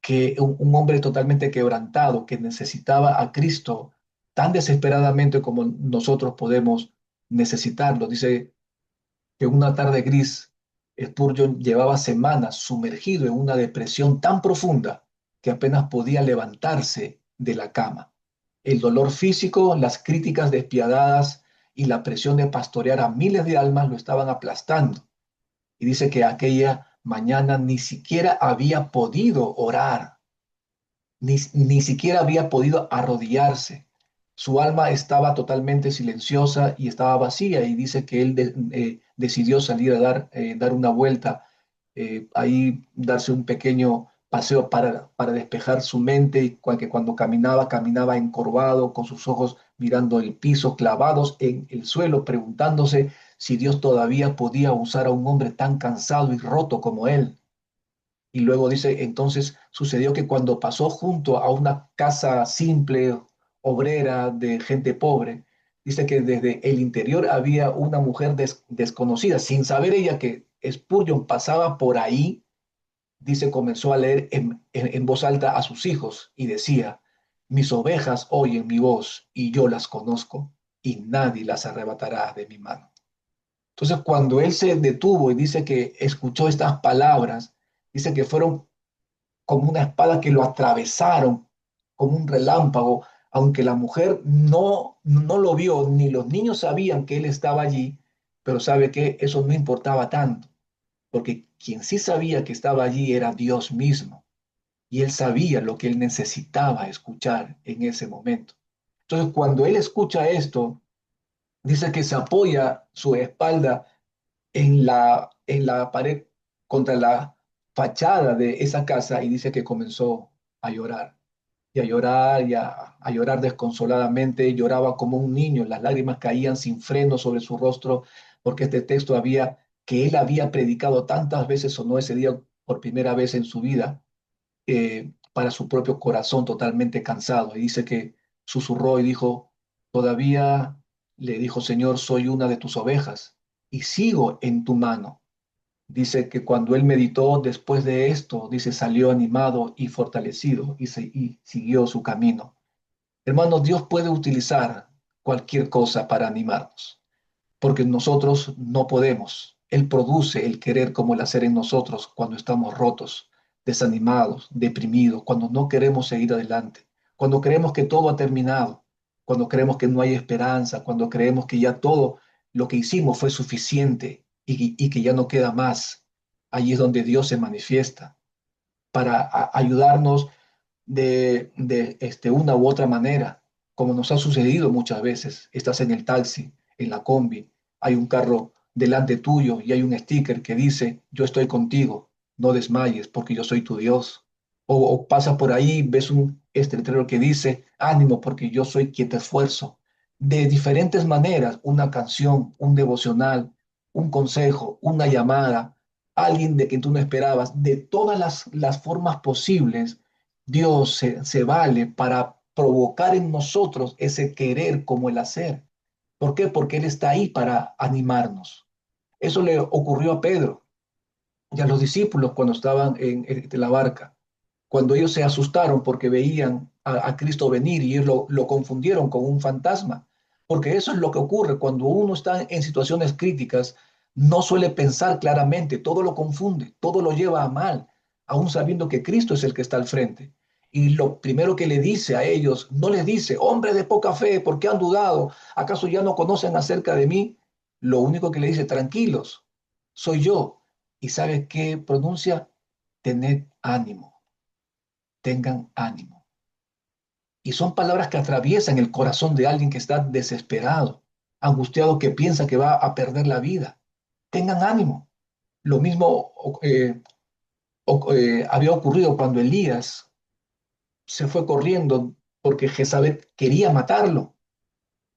que un hombre totalmente quebrantado, que necesitaba a Cristo tan desesperadamente como nosotros podemos necesitarlo. Dice que una tarde gris, Spurgeon llevaba semanas sumergido en una depresión tan profunda que apenas podía levantarse de la cama. El dolor físico, las críticas despiadadas y la presión de pastorear a miles de almas lo estaban aplastando. Y dice que aquella mañana ni siquiera había podido orar, ni siquiera había podido arrodillarse. Su alma estaba totalmente silenciosa y estaba vacía y dice que él decidió salir a dar una vuelta, ahí darse un pequeño paseo para despejar su mente y que cuando caminaba, caminaba encorvado, con sus ojos mirando el piso, clavados en el suelo, preguntándose si Dios todavía podía usar a un hombre tan cansado y roto como él. Y luego dice, entonces sucedió que cuando pasó junto a una casa simple, obrera, de gente pobre, dice que desde el interior había una mujer desconocida, sin saber ella que Spurgeon pasaba por ahí, dice, comenzó a leer en voz alta a sus hijos y decía, mis ovejas oyen mi voz y yo las conozco y nadie las arrebatará de mi mano. Entonces, cuando él se detuvo y dice que escuchó estas palabras, dice que fueron como una espada que lo atravesaron, como un relámpago, aunque la mujer no lo vio, ni los niños sabían que él estaba allí, pero sabe que eso no importaba tanto, porque quien sí sabía que estaba allí era Dios mismo, y él sabía lo que él necesitaba escuchar en ese momento. Entonces, cuando él escucha esto, dice que se apoya su espalda en la pared contra la fachada de esa casa y dice que comenzó a llorar y a llorar a llorar desconsoladamente, lloraba como un niño, las lágrimas caían sin freno sobre su rostro porque este texto que él había predicado tantas veces sonó ese día por primera vez en su vida para su propio corazón totalmente cansado y dice que susurró y dijo, todavía le dijo, Señor, soy una de tus ovejas y sigo en tu mano. Dice que cuando él meditó después de esto, dice, salió animado y fortalecido y siguió su camino. Hermanos, Dios puede utilizar cualquier cosa para animarnos, porque nosotros no podemos. Él produce el querer como el hacer en nosotros cuando estamos rotos, desanimados, deprimidos, cuando no queremos seguir adelante, cuando creemos que todo ha terminado, cuando creemos que no hay esperanza, cuando creemos que ya todo lo que hicimos fue suficiente y que ya no queda más. Allí es donde Dios se manifiesta para ayudarnos una u otra manera, como nos ha sucedido muchas veces. Estás en el taxi, en la combi, hay un carro delante tuyo y hay un sticker que dice, yo estoy contigo, no desmayes porque yo soy tu Dios. O pasa por ahí, ves un letrero que dice, ánimo porque yo soy quien te esfuerzo. De diferentes maneras, una canción, un devocional, un consejo, una llamada, alguien de quien tú no esperabas, de todas las formas posibles, Dios se vale para provocar en nosotros ese querer como el hacer. ¿Por qué? Porque Él está ahí para animarnos. Eso le ocurrió a Pedro y a los discípulos cuando estaban en la barca, cuando ellos se asustaron porque veían a Cristo venir y ellos lo confundieron con un fantasma, porque eso es lo que ocurre cuando uno está en situaciones críticas, no suele pensar claramente, todo lo confunde, todo lo lleva a mal, aún sabiendo que Cristo es el que está al frente. Y lo primero que le dice a ellos, no les dice, hombres de poca fe, ¿por qué han dudado? ¿Acaso ya no conocen acerca de mí? Lo único que le dice, tranquilos, soy yo. ¿Y sabe qué pronuncia? Tened ánimo, tengan ánimo. Y son palabras que atraviesan el corazón de alguien que está desesperado, angustiado, que piensa que va a perder la vida. Tengan ánimo. Lo mismo había ocurrido cuando Elías se fue corriendo porque Jezabel quería matarlo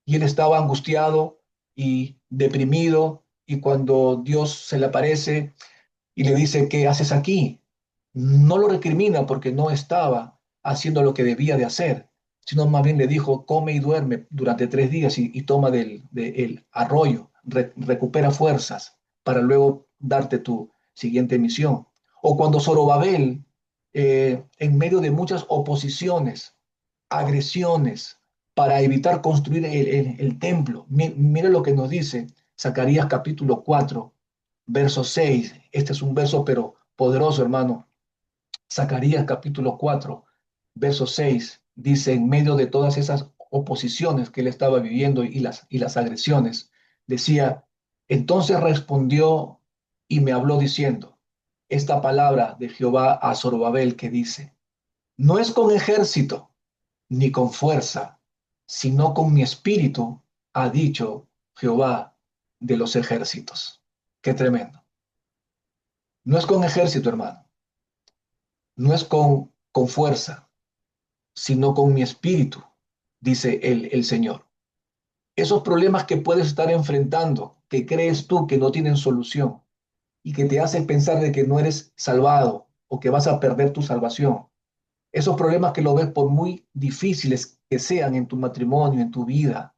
y él estaba angustiado, y deprimido, y cuando Dios se le aparece y le dice, ¿qué haces aquí? No lo recrimina porque no estaba haciendo lo que debía de hacer, sino más bien le dijo, come y duerme durante 3 días y toma del arroyo, recupera fuerzas para luego darte tu siguiente misión. O cuando Zorobabel, en medio de muchas oposiciones, agresiones, para evitar construir el templo, mire lo que nos dice Zacarías capítulo 4 verso 6. Este es un verso pero poderoso, hermano. Zacarías capítulo 4 verso 6 dice, en medio de todas esas oposiciones que él estaba viviendo y las agresiones, decía, entonces respondió y me habló diciendo, esta palabra de Jehová a Zorobabel que dice, no es con ejército ni con fuerza, sino con mi espíritu, ha dicho Jehová de los ejércitos. Qué tremendo. No es con ejército, hermano, no es con fuerza, sino con mi espíritu, dice el Señor. Esos problemas que puedes estar enfrentando, que crees tú que no tienen solución y que te hacen pensar de que no eres salvado o que vas a perder tu salvación. Esos problemas que lo ves por muy difíciles que sean en tu matrimonio, en tu vida,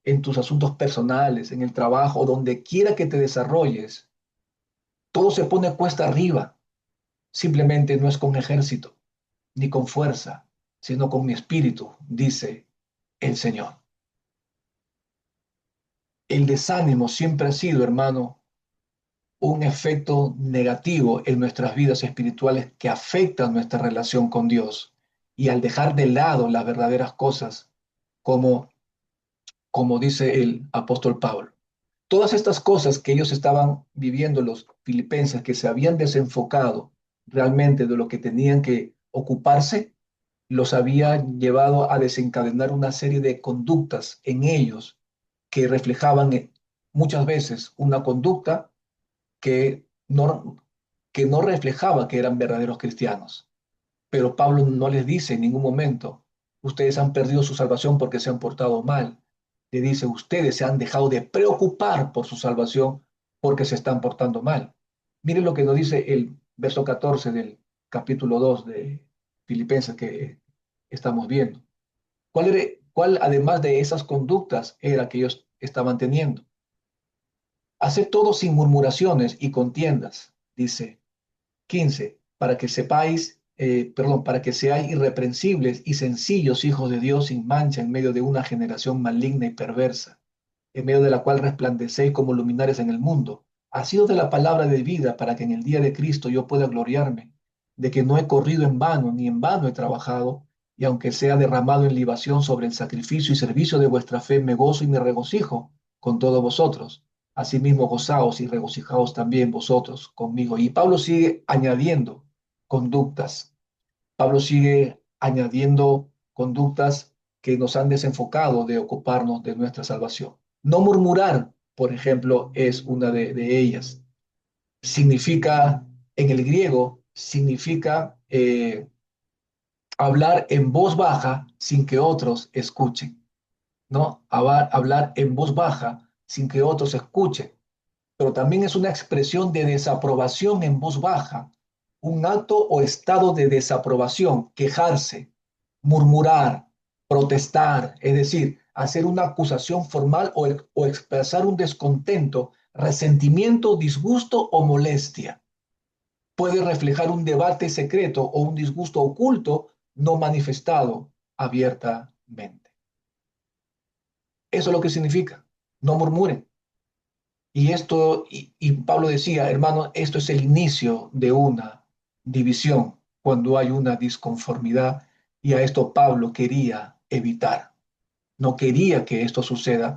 en tus asuntos personales, en el trabajo, donde quiera que te desarrolles, todo se pone cuesta arriba. Simplemente no es con ejército ni con fuerza, sino con mi espíritu, dice el Señor. El desánimo siempre ha sido, hermano, un efecto negativo en nuestras vidas espirituales que afecta nuestra relación con Dios. Y al dejar de lado las verdaderas cosas, como, como dice el apóstol Pablo, todas estas cosas que ellos estaban viviendo, los filipenses, que se habían desenfocado realmente de lo que tenían que ocuparse, los había llevado a desencadenar una serie de conductas en ellos que reflejaban muchas veces una conducta que no reflejaba que eran verdaderos cristianos. Pero Pablo no les dice en ningún momento, ustedes han perdido su salvación porque se han portado mal. Le dice, ustedes se han dejado de preocupar por su salvación porque se están portando mal. Miren lo que nos dice el verso 14 del capítulo 2 de Filipenses que estamos viendo. ¿Cuál además de esas conductas era que ellos estaban teniendo? Haced todo sin murmuraciones y contiendas, dice 15, para que sepáis, para que seáis irreprensibles y sencillos hijos de Dios sin mancha en medio de una generación maligna y perversa, en medio de la cual resplandecéis como luminares en el mundo. Ha sido de la palabra de vida para que en el día de Cristo yo pueda gloriarme, de que no he corrido en vano, ni en vano he trabajado, y aunque sea derramado en libación sobre el sacrificio y servicio de vuestra fe, me gozo y me regocijo con todos vosotros. Asimismo, gozaos y regocijaos también vosotros conmigo. Y Pablo sigue añadiendo conductas. Pablo sigue añadiendo conductas que nos han desenfocado de ocuparnos de nuestra salvación. No murmurar, por ejemplo, es una de ellas. Significa, en el griego, significa hablar en voz baja sin que otros escuchen, ¿no? Hablar en voz baja sin que otros escuchen, pero también es una expresión de desaprobación en voz baja, un acto o estado de desaprobación, quejarse, murmurar, protestar, es decir, hacer una acusación formal o expresar un descontento, resentimiento, disgusto o molestia. Puede reflejar un debate secreto o un disgusto oculto no manifestado abiertamente. Eso es lo que significa. No murmuren. Y Pablo decía, hermano, esto es el inicio de una división cuando hay una disconformidad y a esto Pablo quería evitar. No quería que esto suceda.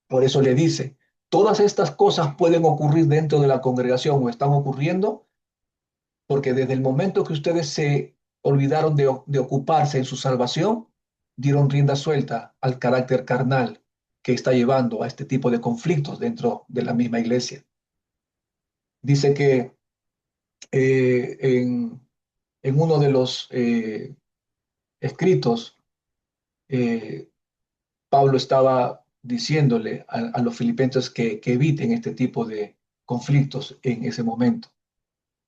Por eso le dice, todas estas cosas pueden ocurrir dentro de la congregación o están ocurriendo porque desde el momento que ustedes se olvidaron de ocuparse en su salvación, dieron rienda suelta al carácter carnal que está llevando a este tipo de conflictos dentro de la misma iglesia. Dice que eh, en, en uno de los escritos, eh, Pablo estaba diciéndole a los filipenses que eviten este tipo de conflictos en ese momento.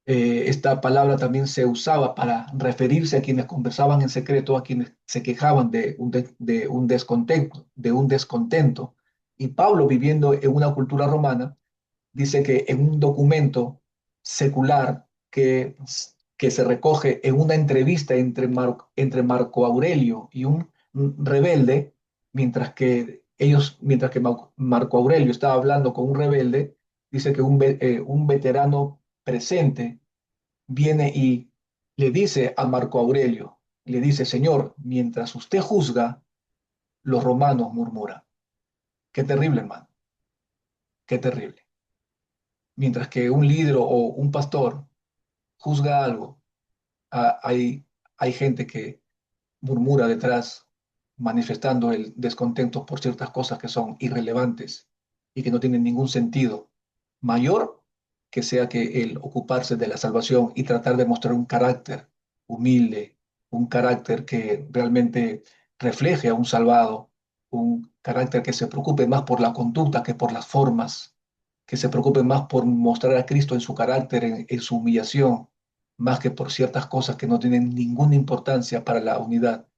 Esta palabra también se usaba para referirse a quienes conversaban en secreto, a quienes se quejaban de un descontento, de un descontento. Y Pablo, viviendo en una cultura romana, dice que en un documento secular que se recoge en una entrevista entre Marco Aurelio y un rebelde, mientras que Marco Aurelio estaba hablando con un rebelde, dice que un veterano presente viene y le dice a Marco Aurelio, le dice, Señor, mientras usted juzga, los romanos murmuran. Qué terrible, hermano, qué terrible. Mientras que un líder o un pastor juzga algo, hay, hay gente que murmura detrás, manifestando el descontento por ciertas cosas que son irrelevantes y que no tienen ningún sentido mayor que sea que el ocuparse de la salvación y tratar de mostrar un carácter humilde, un carácter que realmente refleje a un salvado, un carácter que se preocupe más por la conducta que por las formas, que se preocupe más por mostrar a Cristo en su carácter, en su humillación, más que por ciertas cosas que no tienen ninguna importancia para la unidad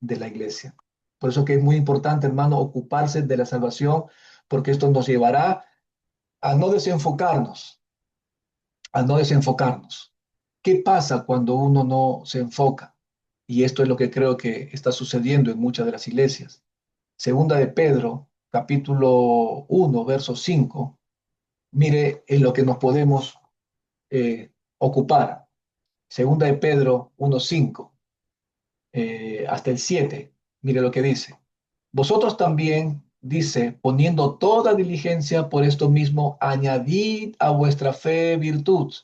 de la iglesia. Por eso que es muy importante, hermano, ocuparse de la salvación, porque esto nos llevará a no desenfocarnos, a no desenfocarnos. ¿Qué pasa cuando uno no se enfoca? Y esto es lo que creo que está sucediendo en muchas de las iglesias. Segunda de Pedro, capítulo 1, verso 5. Mire en lo que nos podemos ocupar. Segunda de Pedro 1:5 hasta el 7. Mire lo que dice. Vosotros también, dice, poniendo toda diligencia por esto mismo, añadid a vuestra fe virtud,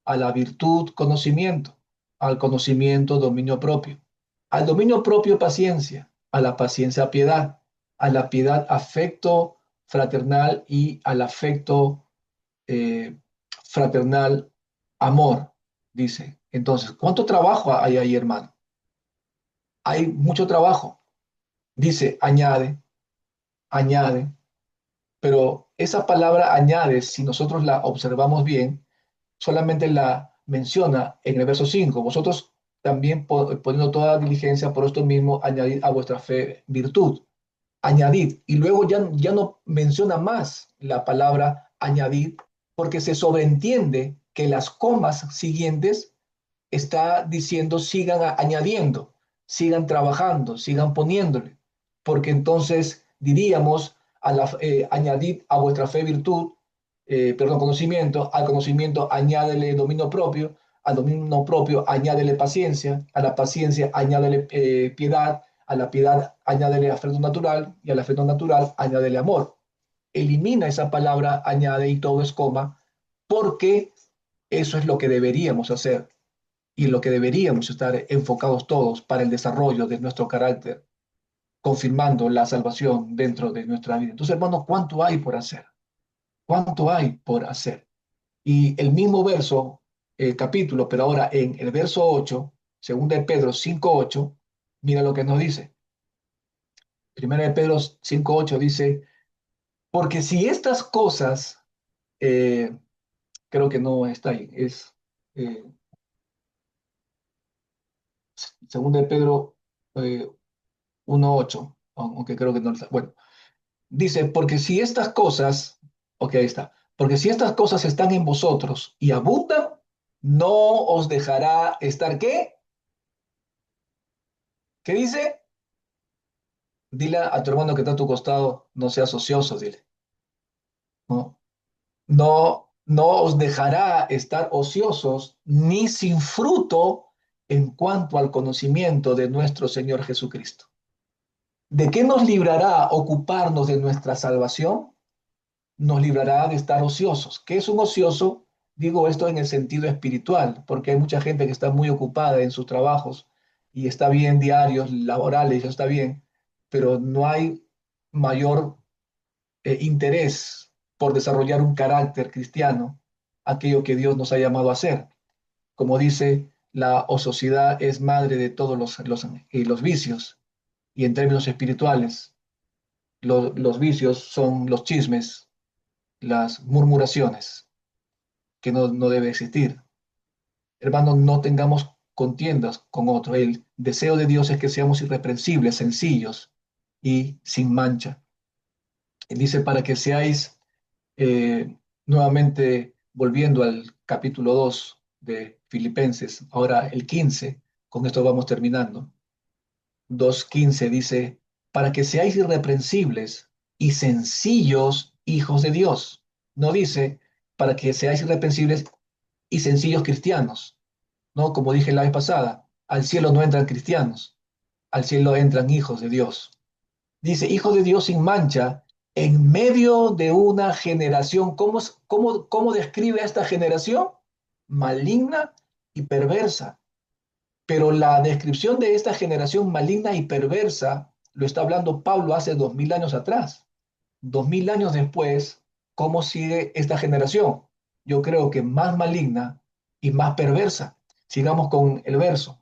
a la virtud conocimiento, al conocimiento dominio propio, al dominio propio paciencia, a la paciencia piedad, a la piedad afecto fraternal y al afecto eh, fraternal amor, dice. Entonces, ¿cuánto trabajo hay ahí, hermano? Hay mucho trabajo. Dice, añade, añade, pero esa palabra añade, si nosotros la observamos bien, solamente la menciona en el verso 5. Vosotros también poniendo toda diligencia por esto mismo, añadid a vuestra fe virtud. Añadid. Y luego ya no menciona más la palabra añadid, porque se sobreentiende que las comas siguientes está diciendo sigan añadiendo, sigan trabajando, sigan poniéndole, porque entonces diríamos añadid a vuestra fe virtud, perdón, conocimiento, al conocimiento añádele dominio propio, al dominio propio añádele paciencia, a la paciencia añádele piedad, a la piedad añádele afecto natural y al afecto natural añádele amor. Elimina esa palabra añade y todo es coma, porque eso es lo que deberíamos hacer y en lo que deberíamos estar enfocados todos para el desarrollo de nuestro carácter, confirmando la salvación dentro de nuestra vida. Entonces, hermanos, ¿cuánto hay por hacer? ¿Cuánto hay por hacer? Y el mismo verso, capítulo, pero ahora en el verso 8, segunda de Pedro 5:8, mira lo que nos dice. Primera de Pedro 5:8 dice, porque si estas cosas, eh, creo que no está ahí, es eh, segunda de Pedro 1:8, aunque creo que no está. Bueno, dice, porque si estas cosas, ok, ahí está, porque si estas cosas están en vosotros y abundan, no os dejará estar, ¿qué? ¿Qué dice? Dile a tu hermano que está a tu costado, no seas ocioso, dile. No, no os dejará estar ociosos ni sin fruto en cuanto al conocimiento de nuestro Señor Jesucristo. ¿De qué nos librará ocuparnos de nuestra salvación? Nos librará de estar ociosos. ¿Qué es un ocioso? Digo esto en el sentido espiritual, porque hay mucha gente que está muy ocupada en sus trabajos y está bien diarios, laborales, ya está bien, pero no hay mayor interés por desarrollar un carácter cristiano, aquello que Dios nos ha llamado a hacer. Como dice, la ociosidad es madre de todos los vicios y en términos espirituales. Los vicios son los chismes, las murmuraciones, que no debe existir. Hermanos, no tengamos contiendas con otro. El deseo de Dios es que seamos irreprensibles, sencillos y sin mancha. Él dice para que seáis, nuevamente volviendo al capítulo 2 de Filipenses, ahora el 15, con esto vamos terminando. 2:15 dice, para que seáis irreprensibles y sencillos hijos de Dios. No dice, para que seáis irreprensibles y sencillos cristianos, ¿no? Como dije la vez pasada, al cielo no entran cristianos, al cielo entran hijos de Dios. Dice, hijos de Dios sin mancha, en medio de una generación. ¿Cómo describe a esta generación? Maligna y perversa. Pero la descripción de esta generación maligna y perversa lo está hablando Pablo hace 2000 años atrás. 2000 años después, ¿cómo sigue esta generación? Yo creo que más maligna y más perversa. Sigamos con el verso.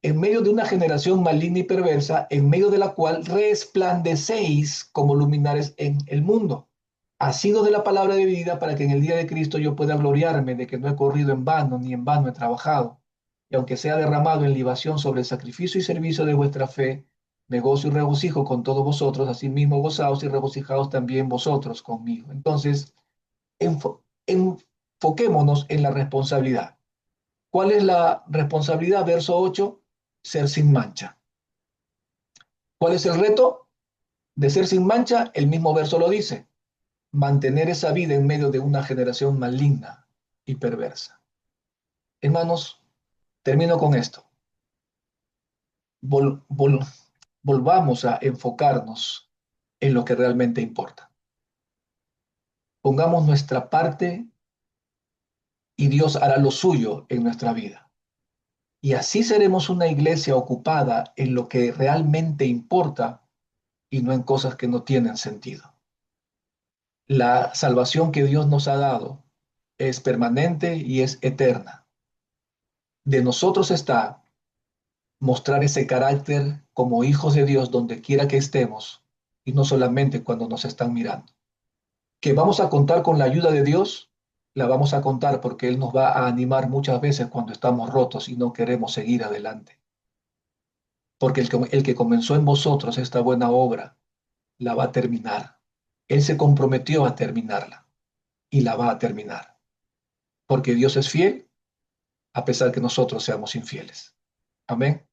En medio de una generación maligna y perversa, en medio de la cual resplandecéis como luminares en el mundo. Asidos de la palabra de vida para que en el día de Cristo yo pueda gloriarme de que no he corrido en vano, ni en vano he trabajado. Y aunque sea derramado en libación sobre el sacrificio y servicio de vuestra fe, me gozo y regocijo con todos vosotros, asimismo gozaos y regocijaos también vosotros conmigo. Entonces, enfoquémonos en la responsabilidad. ¿Cuál es la responsabilidad? Verso 8: ser sin mancha. ¿Cuál es el reto de ser sin mancha? El mismo verso lo dice: mantener esa vida en medio de una generación maligna y perversa. Hermanos, termino con esto. Vol, vol, volvamos a enfocarnos en lo que realmente importa. Pongamos nuestra parte y Dios hará lo suyo en nuestra vida. Y así seremos una iglesia ocupada en lo que realmente importa y no en cosas que no tienen sentido. La salvación que Dios nos ha dado es permanente y es eterna. De nosotros está mostrar ese carácter como hijos de Dios donde quiera que estemos y no solamente cuando nos están mirando. Que vamos a contar con la ayuda de Dios, la vamos a contar porque Él nos va a animar muchas veces cuando estamos rotos y no queremos seguir adelante. Porque el que comenzó en vosotros esta buena obra la va a terminar. Él se comprometió a terminarla y la va a terminar. Porque Dios es fiel a pesar que nosotros seamos infieles. Amén.